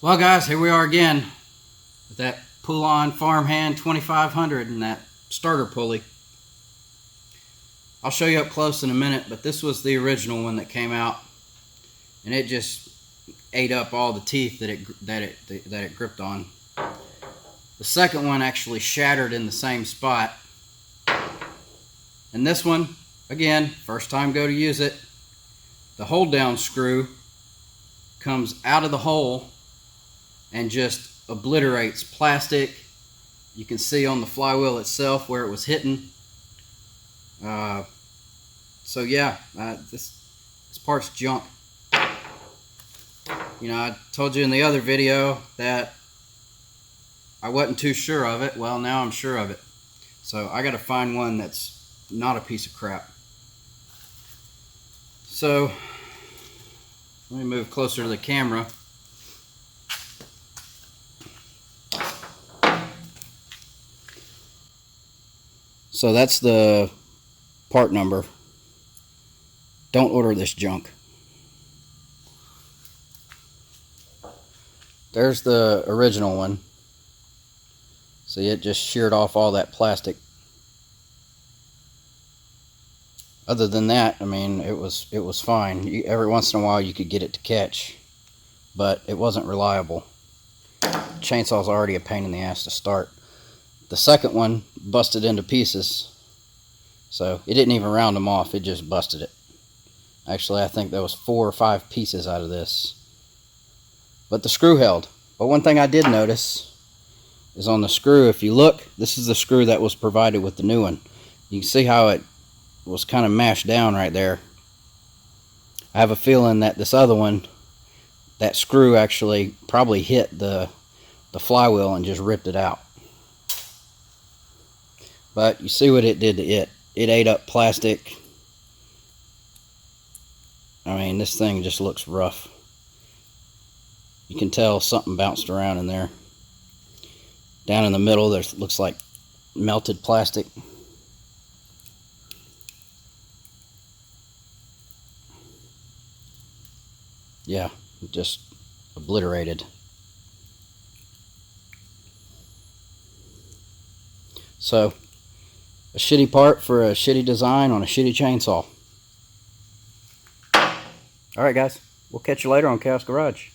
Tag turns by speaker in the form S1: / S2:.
S1: Well guys, here we are again with that Poulan Farmhand 2500 and that starter pulley. I'll show you up close in a minute, but this was the original one that came out, and it just ate up all the teeth that it gripped on. The second one actually shattered in the same spot, and this one, again, first time go to use it, the hold down screw comes out of the hole and just obliterates plastic. You can see on the flywheel itself where it was hitting. So yeah, this part's junk. You know, I told you in the other video that I wasn't too sure of it. Well, now I'm sure of it. So I got to find one that's not a piece of crap. So let me move closer to the camera. So that's the part number. Don't order this junk. There's the original one. See, it just sheared off all that plastic. Other than that, I mean, it was fine. Every once in a while you could get it to catch, but it wasn't reliable. Chainsaw's already a pain in the ass to start. The second one busted into pieces, so it didn't even round them off, it just busted it. Actually, I think there was 4 or 5 pieces out of this. But the screw held. But one thing I did notice is on the screw, if you look, this is the screw that was provided with the new one. You can see how it was kind of mashed down right there. I have a feeling that this other one, that screw actually probably hit the flywheel and just ripped it out. But you see what it did to it. It ate up plastic. I mean, this thing just looks rough. You can tell something bounced around in there. Down in the middle, there looks like melted plastic. Yeah, just obliterated. So, a shitty part for a shitty design on a shitty chainsaw. Alright guys, we'll catch you later on Chaos Garage.